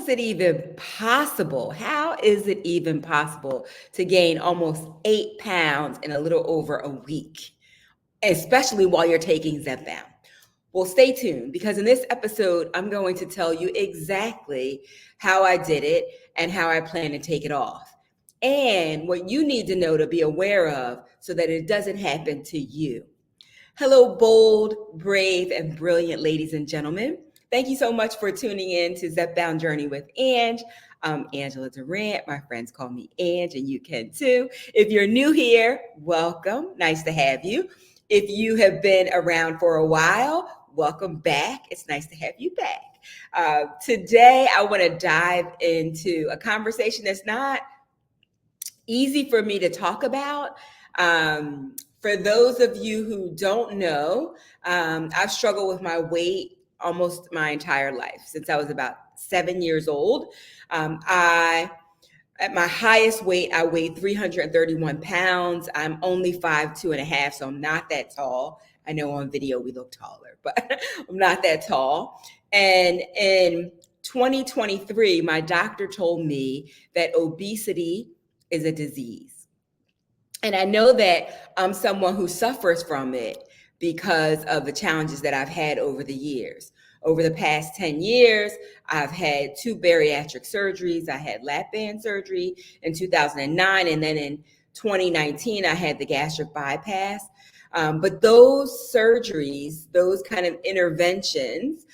is it even possible? How is it even possible to gain almost 8 pounds in a little over a week, especially while you're taking Zepbound? Well, stay tuned because in this episode, I'm going to tell you exactly how I did it and how I plan to take it off, and what you need to know to be aware of so that it doesn't happen to you. Hello, bold, brave, and brilliant ladies and gentlemen. Thank you so much for tuning in to Zepbound Journey with Ange. I'm Angela Durant. My friends call me Ange, and you can too. If you're new here, welcome. Nice to have you. If you have been around for a while, welcome back. It's nice to have you back. Today, I want to dive into a conversation that's not easy for me to talk about. For those of you who don't know, I've struggled with my weight almost my entire life since I was about 7 years old. At my highest weight, I weighed 331 pounds. I'm only 5'2.5", so I'm not that tall. I know on video we look taller, but I'm not that tall. And in 2023, my doctor told me that obesity is a disease. And I know that I'm someone who suffers from it because of the challenges that I've had over the years. Over the past 10 years, I've had 2 bariatric surgeries. I had lap band surgery in 2009, and then in 2019, I had the gastric bypass. But those surgeries, those kind of interventions,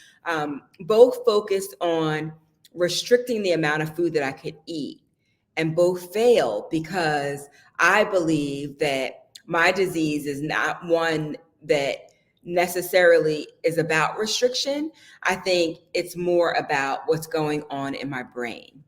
both focused on restricting the amount of food that I could eat. And both failed because I believe that my disease is not one that necessarily is about restriction. I think it's more about what's going on in my brain.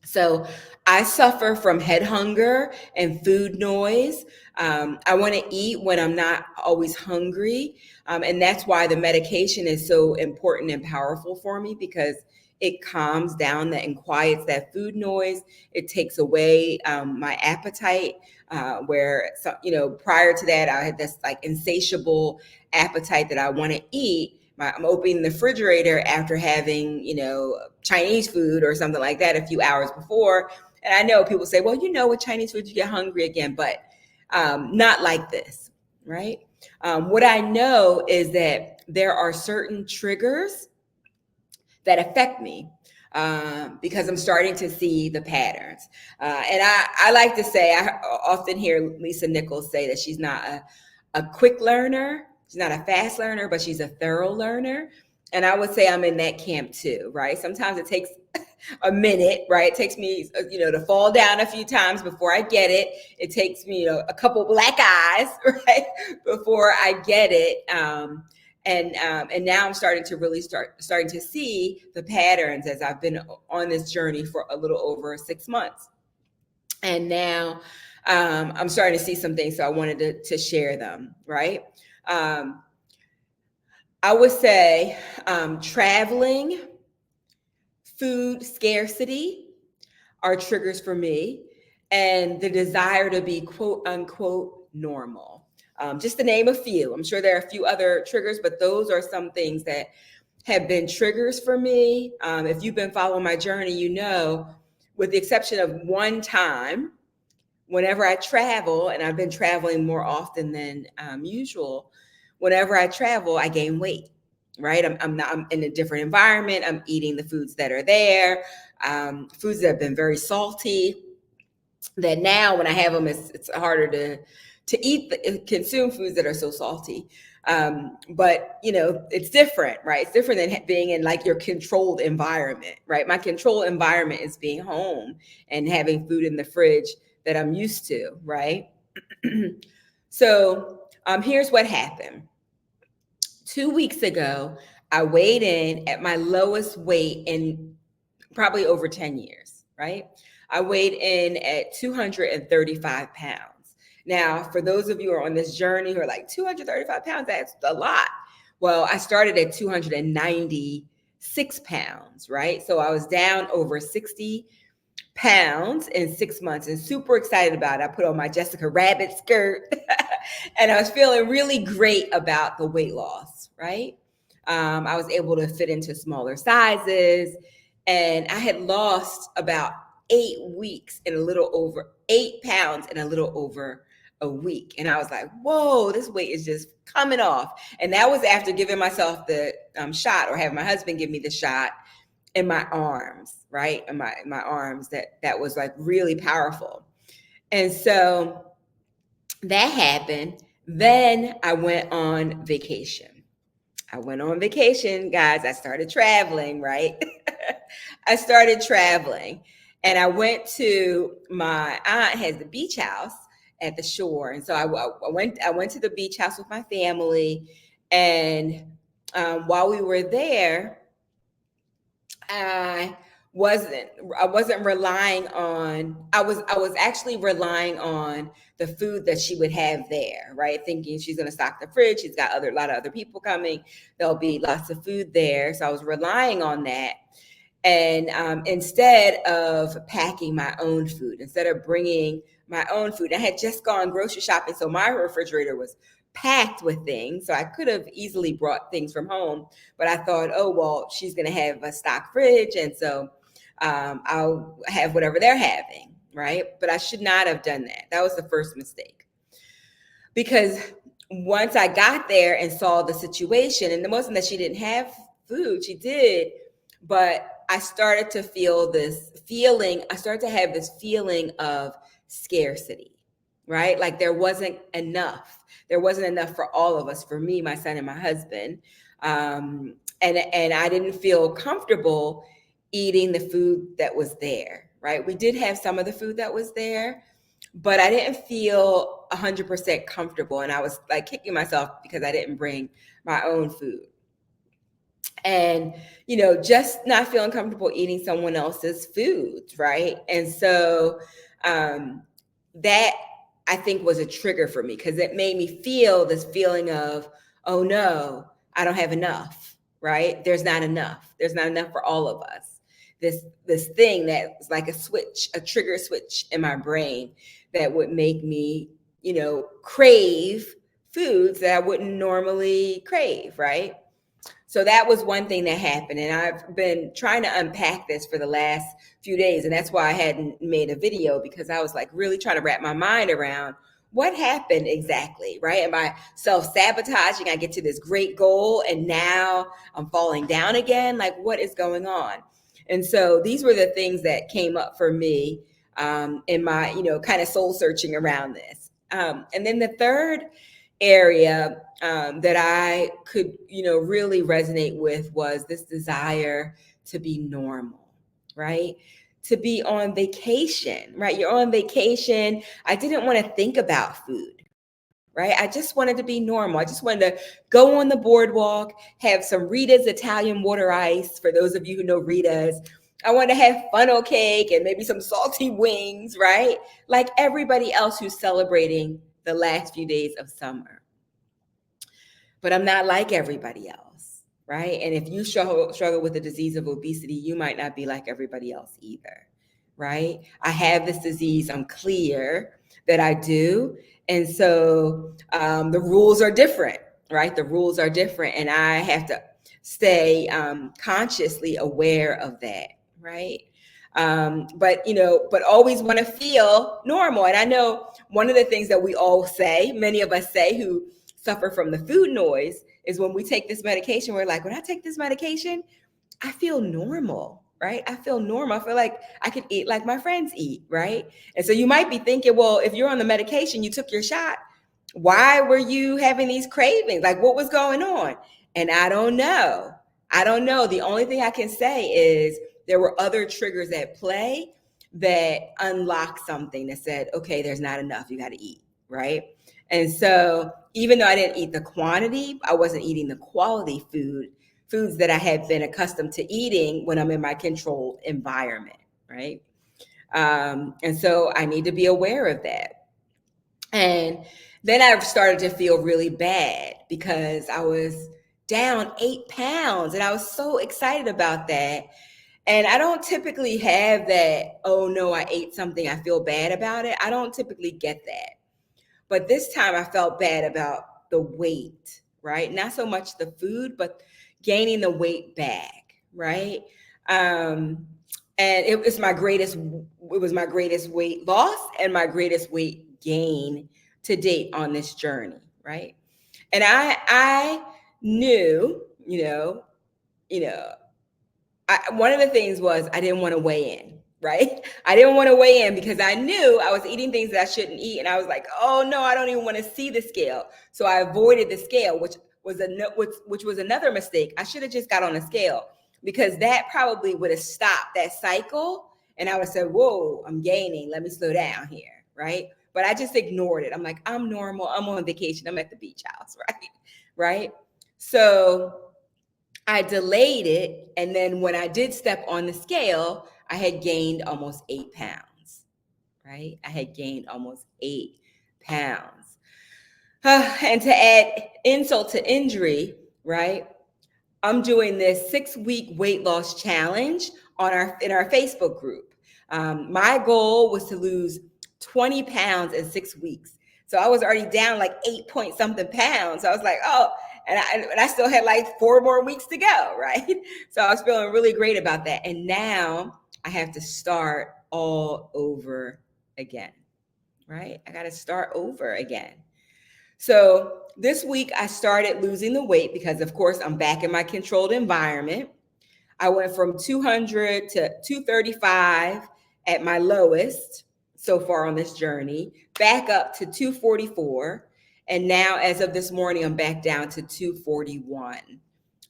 So I suffer from head hunger and food noise. I want to eat when I'm not always hungry. And that's why the medication is so important and powerful for me, because it calms down that and quiets that food noise. It takes away my appetite, where, prior to that, I had this like insatiable appetite that I want to eat. I'm opening the refrigerator after having, Chinese food or something like that a few hours before. And I know people say, well, with Chinese food, you get hungry again, but not like this, right? What I know is that there are certain triggers that affect me because I'm starting to see the patterns. And I like to say, I often hear Lisa Nichols say that she's not a quick learner. She's not a fast learner, but she's a thorough learner. And I would say I'm in that camp too, right? Sometimes it takes a minute, right? It takes me, to fall down a few times before I get it. It takes me, a couple black eyes, right, before I get it. And now I'm starting to see the patterns as I've been on this journey for a little over 6 months. And now I'm starting to see some things, so I wanted to share them, right? I would say traveling, food scarcity are triggers for me, and the desire to be quote unquote normal. Just to name a few. I'm sure there are a few other triggers, but those are some things that have been triggers for me. If you've been following my journey, with the exception of one time, whenever I travel, and I've been traveling more often than usual, whenever I travel, I gain weight, right? I'm in a different environment. I'm eating the foods that are there, foods that have been very salty, that now when I have them, it's harder to consume foods that are so salty. But it's different, right? It's different than being in like your controlled environment, right? My controlled environment is being home and having food in the fridge that I'm used to, right? So here's what happened. 2 weeks ago, I weighed in at my lowest weight in probably over 10 years, right? I weighed in at 235 pounds. Now, for those of you who are on this journey who are like, 235 pounds, that's a lot. Well, I started at 296 pounds, right? So I was down over 60 pounds in 6 months and super excited about it. I put on my Jessica Rabbit skirt and I was feeling really great about the weight loss, right? I was able to fit into smaller sizes And I had lost about 8 weeks in a little over 8 pounds in a little over a week. And I was like, whoa, this weight is just coming off. And that was after giving myself the shot, or having my husband give me the shot in my arms, right? In my arms. That was like really powerful. And so that happened. Then I went on vacation. Guys. I started traveling, right? I started traveling, and I went to, my aunt has the beach house at the shore. And so I went to the beach house with my family. And while we were there, I wasn't relying on, I was actually relying on the food that she would have there, right? Thinking she's going to stock the fridge. She's got a lot of other people coming. There'll be lots of food there. So I was relying on that. And instead of packing my own food, instead of bringing my own food, I had just gone grocery shopping. So my refrigerator was packed with things. So I could have easily brought things from home, but I thought, oh, well, she's going to have a stock fridge. And so I'll have whatever they're having, right? But I should not have done that. That was the first mistake. Because once I got there and saw the situation, and it wasn't that she didn't have food, she did, but I started to feel this feeling, I started to have this feeling of scarcity, right? Like there wasn't enough. There wasn't enough for all of us, for me, my son, and my husband. And I didn't feel comfortable eating the food that was there, right? We did have some of the food that was there, but I didn't feel 100% comfortable. And I was like kicking myself because I didn't bring my own food. And, just not feeling comfortable eating someone else's foods, right? And so that, I think, was a trigger for me, because it made me feel this feeling of, oh no, I don't have enough, right? There's not enough. There's not enough for all of us. This thing that was like a trigger switch in my brain that would make me, crave foods that I wouldn't normally crave, right? So that was one thing that happened. And I've been trying to unpack this for the last few days. And that's why I hadn't made a video, because I was like really trying to wrap my mind around what happened exactly, right? Am I self-sabotaging? I get to this great goal and now I'm falling down again. Like, what is going on? And so these were the things that came up for me in my, kind of soul searching around this. And then the third area that I could, really resonate with was this desire to be normal, right? To be on vacation, right? You're on vacation. I didn't want to think about food, right? I just wanted to be normal. I just wanted to go on the boardwalk, have some Rita's Italian water ice, for those of you who know Rita's. I wanted to have funnel cake and maybe some salty wings, right? Like everybody else who's celebrating the last few days of summer. But I'm not like everybody else, right? And if you struggle with the disease of obesity, you might not be like everybody else either, right? I have this disease. I'm clear that I do. And so the rules are different, right? The rules are different. And I have to stay consciously aware of that, right? But always want to feel normal. And I know one of the things that we all say, many of us say who suffer from the food noise, is when we take this medication, we're like, when I take this medication, I feel normal, right? I feel normal. I feel like I can eat like my friends eat, right? And so you might be thinking, well, if you're on the medication, you took your shot, why were you having these cravings? Like, what was going on? And I don't know. The only thing I can say is there were other triggers at play that unlocked something that said, okay, there's not enough, you got to eat, right? And so even though I didn't eat the quantity, I wasn't eating the quality foods that I had been accustomed to eating when I'm in my controlled environment, right? And so I need to be aware of that. And then I started to feel really bad because I was down 8 pounds and I was so excited about that. And I don't typically have that, oh no, I ate something, I feel bad about it. I don't typically get that. But this time I felt bad about the weight, right? Not so much the food, but gaining the weight back, right? And it was my greatest weight loss and my greatest weight gain to date on this journey, right? And I knew, one of the things was I didn't want to weigh in, right? I didn't want to weigh in because I knew I was eating things that I shouldn't eat, and I was like, oh no, I don't even want to see the scale. So I avoided the scale, which was another mistake. I should have just got on the scale, because that probably would have stopped that cycle, and I would have said, whoa, I'm gaining. Let me slow down here, right? But I just ignored it. I'm like, I'm normal. I'm on vacation. I'm at the beach house, right? Right? So I delayed it. And then when I did step on the scale, I had gained almost 8 pounds, right? I had gained almost 8 pounds. And to add insult to injury, right? I'm doing this 6-week weight loss challenge in our Facebook group. My goal was to lose 20 pounds in 6 weeks. So I was already down like 8 point something pounds. So I was like, oh, and I still had like 4 more weeks to go, right? So I was feeling really great about that. And now I have to start all over again, right? I got to start over again. So this week I started losing the weight because, of course, I'm back in my controlled environment. I went from 200 to 235 at my lowest so far on this journey, back up to 244. And now, as of this morning, I'm back down to 241,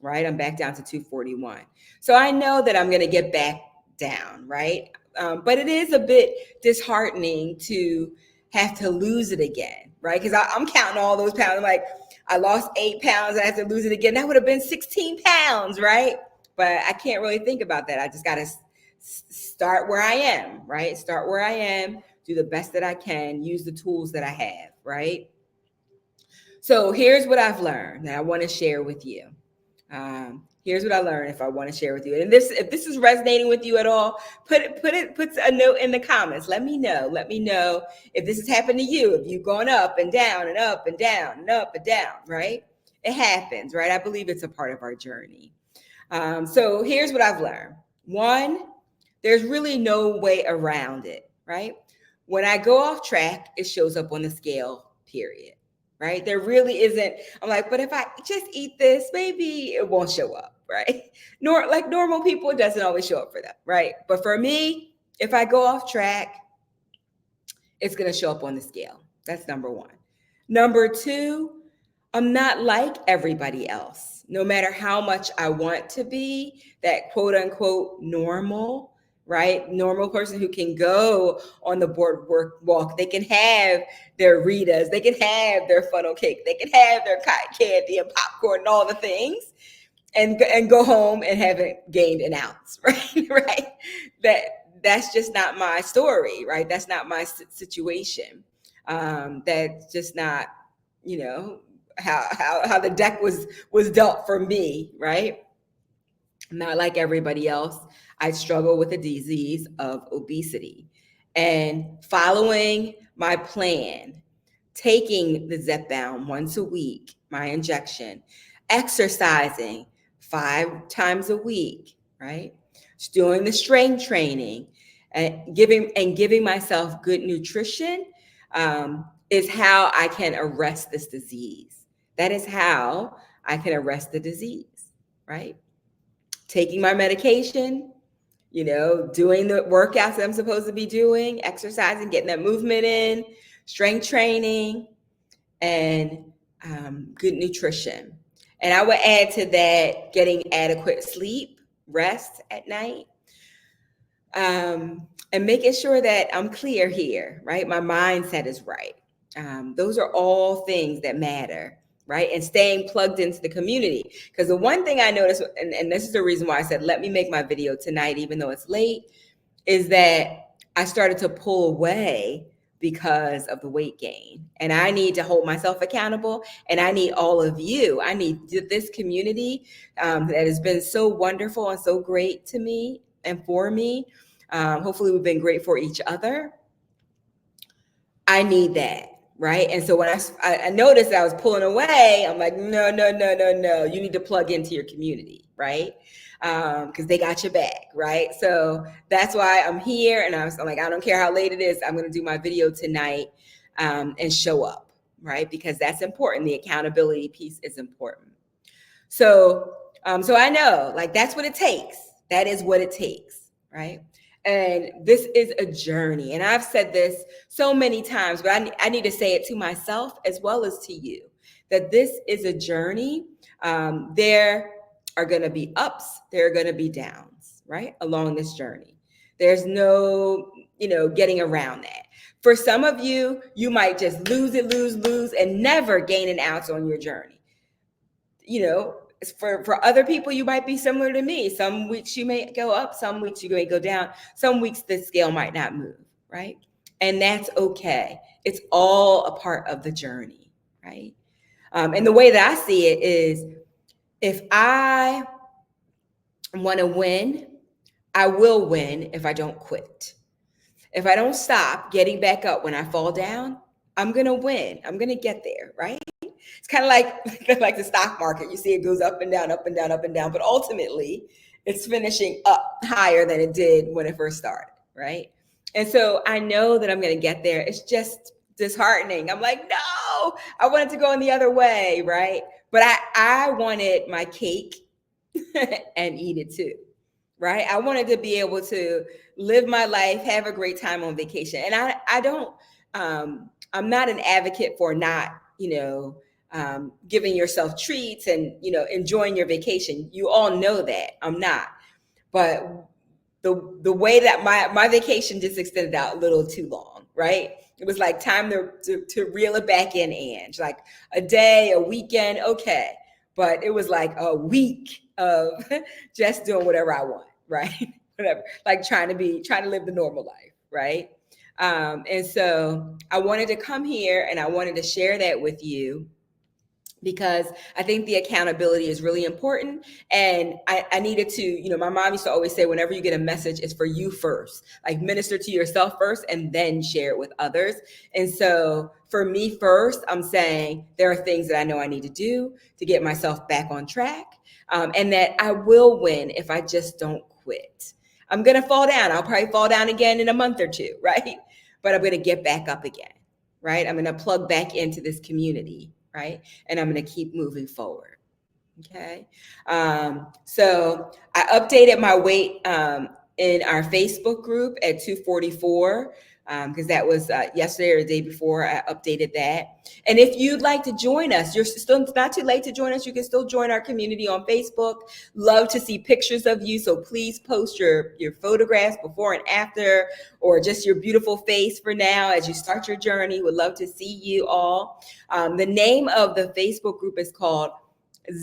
right? I'm back down to 241. So I know that I'm going to get back down, right? But it is a bit disheartening to have to lose it again, right? Because I'm counting all those pounds. I'm like, I lost 8 pounds and I have to lose it again. That would have been 16 pounds, right? But I can't really think about that. I just got to start where I am, right? Start where I am, do the best that I can, use the tools that I have, right? So here's what I've learned that I want to share with you. Here's what I learned if I want to share with you. And if this is resonating with you at all, put a note in the comments. Let me know. Let me know if this has happened to you, if you've gone up and down and up and down and up and down, right? It happens, right? I believe it's a part of our journey. So here's what I've learned. One, there's really no way around it, right? When I go off track, it shows up on the scale, period. Right? There really isn't. I'm like, but if I just eat this, maybe it won't show up, right? Like normal people, it doesn't always show up for them, right? But for me, if I go off track, it's going to show up on the scale. That's number one. Number two, I'm not like everybody else. No matter how much I want to be that quote unquote normal, right? Normal person who can go on the boardwalk walk. They can have their Ritas. They can have their funnel cake. They can have their cotton candy and popcorn and all the things, and go home and haven't gained an ounce, right? Right? That's just not my story, right? That's not my situation. That's just not, how the deck was dealt for me, right? Not like everybody else. I struggle with the disease of obesity, and following my plan, taking the Zepbound once a week, my injection, exercising 5 times a week, right? Just doing the strength training and giving myself good nutrition is how I can arrest this disease. That is how I can arrest the disease, right? Taking my medication, doing the workouts that I'm supposed to be doing, exercising, getting that movement in, strength training, and good nutrition. And I would add to that getting adequate sleep, rest at night, and making sure that I'm clear here, right? My mindset is right. Those are all things that matter, right? And staying plugged into the community. Because the one thing I noticed, and this is the reason why I said, let me make my video tonight, even though it's late, is that I started to pull away because of the weight gain. And I need to hold myself accountable. And I need all of you. I need this community that has been so wonderful and so great to me and for me. Hopefully we've been great for each other. I need that. Right. And so when I noticed I was pulling away, I'm like, no. You need to plug into your community. Right. because they got your back, right? So that's why I'm here, and I'm like, I don't care how late it is, I'm going to do my video tonight and show up, right? Because that's important. The accountability piece is important. So I know, like, that's what it takes. That is what it takes, right? And this is a journey. And I've said this so many times, but I need to say it to myself as well as to you, that this is a journey. There are going to be ups, there are going to be downs, right? Along this journey. There's no, getting around that. For some of you, you might just lose, and never gain an ounce on your journey. For other people, you might be similar to me. Some weeks you may go up, some weeks you may go down, some weeks the scale might not move, right? And that's okay. It's all a part of the journey, right? And the way that I see it is, if I want to win, I will win if I don't quit. If I don't stop getting back up when I fall down, I'm going to win. I'm going to get there, right? It's kind of like the stock market. You see it goes up and down, up and down, up and down, but ultimately it's finishing up higher than it did when it first started, right? And so I know that I'm going to get there. It's just disheartening. I'm like, no, I wanted to go in the other way, right? But I wanted my cake and eat it too, right? I wanted to be able to live my life, have a great time on vacation. And I'm not an advocate for not, giving yourself treats and, enjoying your vacation. You all know that I'm not, but the way that my vacation just extended out a little too long, right? It was like time to reel it back in, Ange, like a day, a weekend. Okay. But it was like a week of just doing whatever I want, right? Whatever, like trying to live the normal life, right? And so I wanted to come here and I wanted to share that with you, because I think the accountability is really important. And I needed to, my mom used to always say, whenever you get a message, it's for you first, like minister to yourself first and then share it with others. And so for me first, I'm saying there are things that I know I need to do to get myself back on track, and that I will win if I just don't quit. I'm going to fall down. I'll probably fall down again in a month or two, right? But I'm going to get back up again, right? I'm going to plug back into this community, right? And I'm going to keep moving forward. Okay. So I updated my weight in our Facebook group at 244, because that was yesterday or the day before. I updated that. And if you'd like to join us, you're still not too late to join us. You can still join our community on Facebook. Love to see pictures of you. So please post your photographs before and after, or just your beautiful face for now as you start your journey. Would love to see you all. The name of the Facebook group is called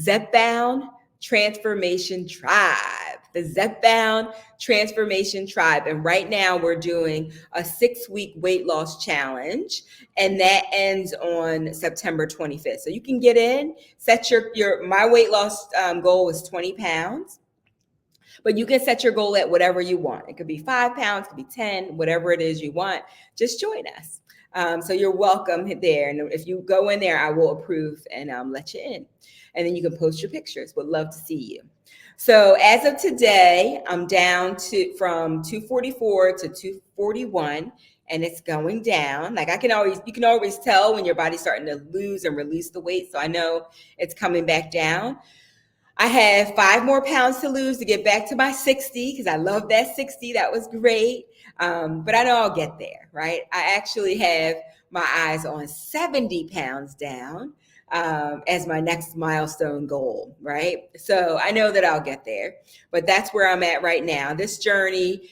Zepbound Transformation Tribe, the Zepbound Transformation Tribe. And right now we're doing a 6-week weight loss challenge, and that ends on September 25th. So you can get in, set my weight loss goal was 20 pounds. But you can set your goal at whatever you want. It could be 5 pounds, it could be 10, whatever it is you want. Just join us. So you're welcome there. And if you go in there, I will approve and let you in. And then you can post your pictures. Would love to see you. So as of today, I'm down from 244 to 241, and it's going down. Like you can always tell when your body's starting to lose and release the weight. So I know it's coming back down. I have 5 more pounds to lose to get back to my 60, because I love that 60. That was great. But I know I'll get there, right? I actually have my eyes on 70 pounds down as my next milestone goal, right? So I know that I'll get there, but that's where I'm at right now. This journey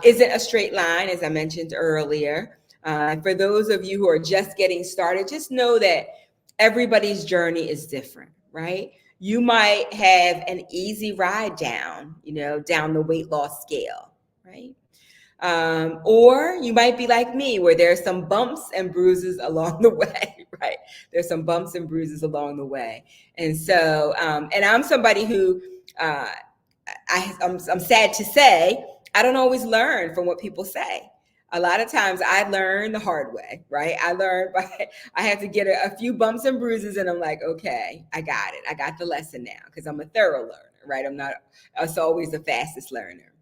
isn't a straight line, as I mentioned earlier. For those of you who are just getting started, just know that everybody's journey is different, right? You might have an easy ride down the weight loss scale, right? Or you might be like me, where there's some bumps and bruises along the way, right? There's some bumps and bruises along the way. And so, and I'm somebody who, I'm sad to say, I don't always learn from what people say. A lot of times I learn the hard way, right? I have to get a few bumps and bruises, and I'm like, okay, I got it. I got the lesson now, because I'm a thorough learner, right? I'm not always the fastest learner.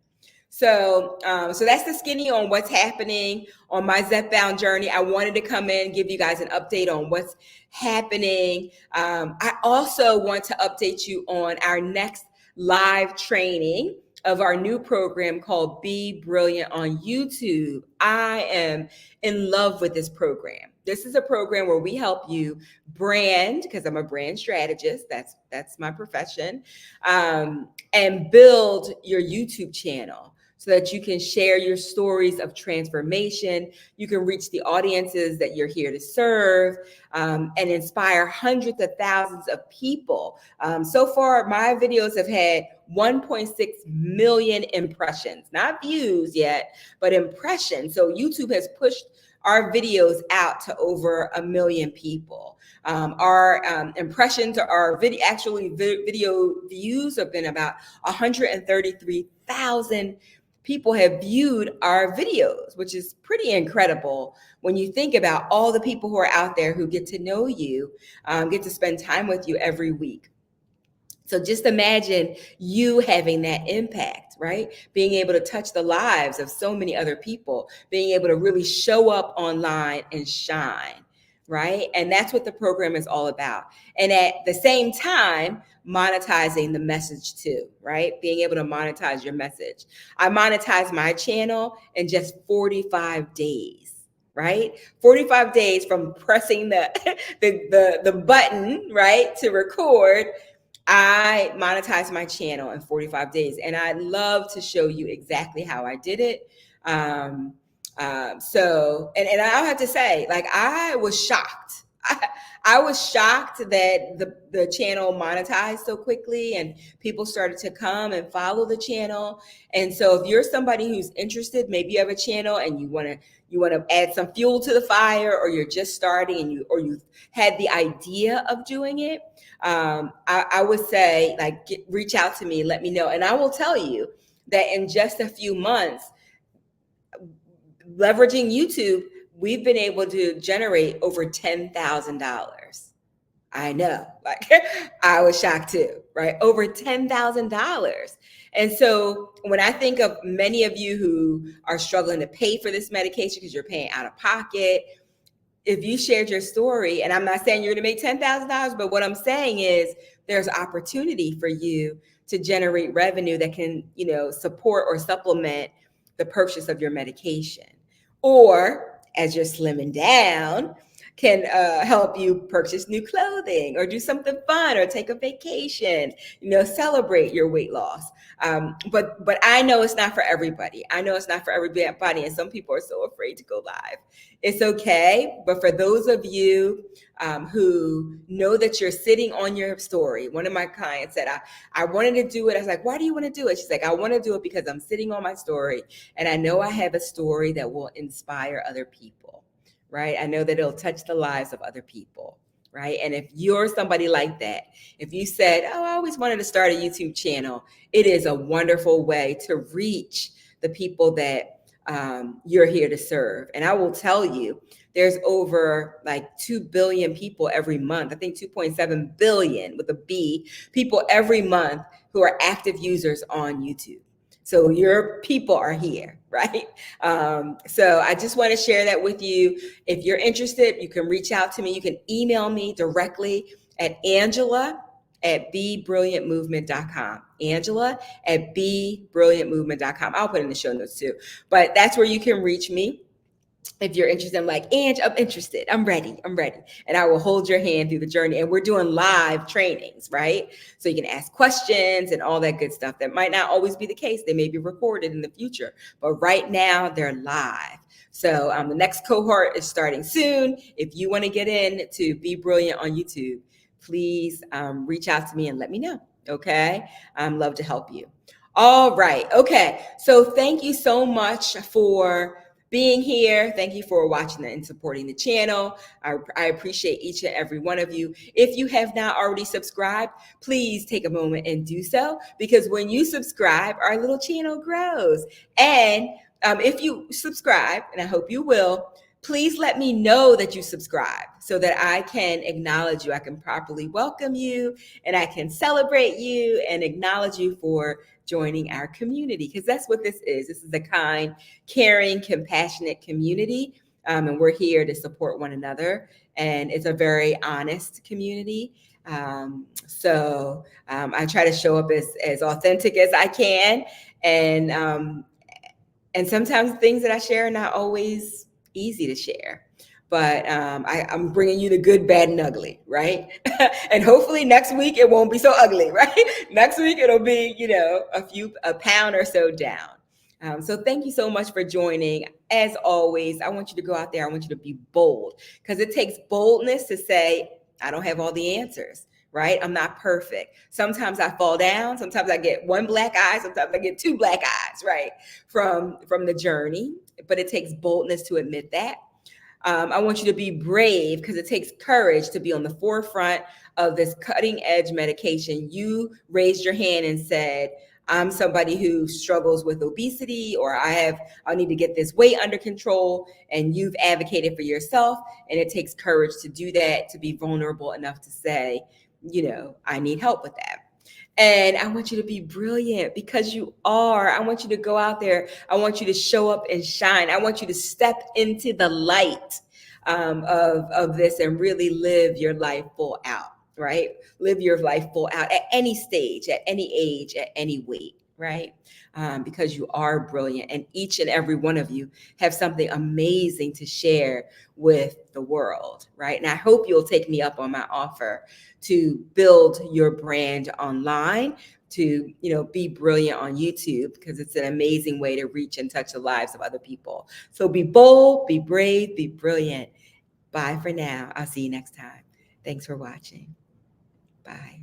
So, so that's the skinny on what's happening on my Zepbound journey. I wanted to come in and give you guys an update on what's happening. I also want to update you on our next live training of our new program called Be Brilliant on YouTube. I am in love with this program. This is a program where we help you brand, because I'm a brand strategist. That's my profession, and build your YouTube channel so that you can share your stories of transformation. You can reach the audiences that you're here to serve, and inspire hundreds of thousands of people. So far, my videos have had 1.6 million impressions, not views yet, but impressions. So YouTube has pushed our videos out to over 1 million people. Our impressions, our video views have been about 133,000 people have viewed our videos, which is pretty incredible when you think about all the people who are out there who get to know you, get to spend time with you every week. So just imagine you having that impact, right? Being able to touch the lives of so many other people, being able to really show up online and shine, right? And that's what the program is all about. And at the same time, monetizing the message too, right? Being able to monetize your message. I monetized my channel in just 45 days. Right? 45 days from pressing the button, right, to record. I monetized my channel in 45 days, and I'd love to show you exactly how I did it. So I'll have to say, like, I was shocked. I was shocked that the channel monetized so quickly and people started to come and follow the channel. And so if you're somebody who's interested, maybe you have a channel and you want to add some fuel to the fire, or you're just starting and you had the idea of doing it, I would say, like, reach out to me, let me know. And I will tell you that in just a few months, leveraging YouTube, we've been able to generate over $10,000. I know, like, I was shocked too, right? Over $10,000. And so when I think of many of you who are struggling to pay for this medication because you're paying out of pocket, if you shared your story, and I'm not saying you're going to make $10,000, but what I'm saying is there's opportunity for you to generate revenue that can, support or supplement the purchase of your medication. Or as you're slimming down, can help you purchase new clothing or do something fun or take a vacation, celebrate your weight loss. But I know it's not for everybody. And some people are so afraid to go live. It's okay. But for those of you who know that you're sitting on your story, one of my clients said, I wanted to do it. I was like, why do you want to do it? She's like, I want to do it because I'm sitting on my story and I know I have a story that will inspire other people. Right? I know that it'll touch the lives of other people, right? And if you're somebody like that, if you said, I always wanted to start a YouTube channel, it is a wonderful way to reach the people that you're here to serve. And I will tell you, there's over like 2 billion people every month. I think 2.7 billion with a B, people every month who are active users on YouTube. So your people are here, right? So I just want to share that with you. If you're interested, you can reach out to me. You can email me directly at Angela@BeBrilliantMovement.com. Angela@BeBrilliantMovement.com. I'll put it in the show notes too. But that's where you can reach me. If you're interested, I'm like, Ange, I'm interested. I'm ready. And I will hold your hand through the journey. And we're doing live trainings, right? So you can ask questions and all that good stuff. That might not always be the case. They may be recorded in the future, but right now they're live. So the next cohort is starting soon. If you want to get in to Be Brilliant on YouTube, please reach out to me and let me know. Okay. I'd love to help you. All right. Okay. So thank you so much for being here. Thank you for watching and supporting the channel. I appreciate each and every one of you. If you have not already subscribed, please take a moment and do so, because when you subscribe, our little channel grows. And if you subscribe, and I hope you will, please let me know that you subscribe so that I can acknowledge you. I can properly welcome you, and I can celebrate you and acknowledge you for joining our community, because that's what this is. This is a kind, caring, compassionate community, and we're here to support one another. And it's a very honest community. I try to show up as authentic as I can, and sometimes things that I share are not always easy to share. But I'm bringing you the good, bad, and ugly, right? And hopefully next week it won't be so ugly, right? Next week it'll be, a pound or so down. So thank you so much for joining. As always, I want you to go out there. I want you to be bold, because it takes boldness to say, I don't have all the answers, right? I'm not perfect. Sometimes I fall down. Sometimes I get one black eye. Sometimes I get two black eyes, right? From the journey, but it takes boldness to admit that. I want you to be brave, because it takes courage to be on the forefront of this cutting edge medication. You raised your hand and said, I'm somebody who struggles with obesity, or I need to get this weight under control. And you've advocated for yourself. And it takes courage to do that, to be vulnerable enough to say, I need help with that. And I want you to be brilliant, because you are. I want you to go out there. I want you to show up and shine. I want you to step into the light of this and really live your life full out, right? Live your life full out at any stage, at any age, at any weight, right? Because you are brilliant, and each and every one of you have something amazing to share with the world, right? And I hope you'll take me up on my offer to build your brand online, to be brilliant on YouTube, because it's an amazing way to reach and touch the lives of other people. So be bold, be brave, be brilliant. Bye for now. I'll see you next time. Thanks for watching. Bye.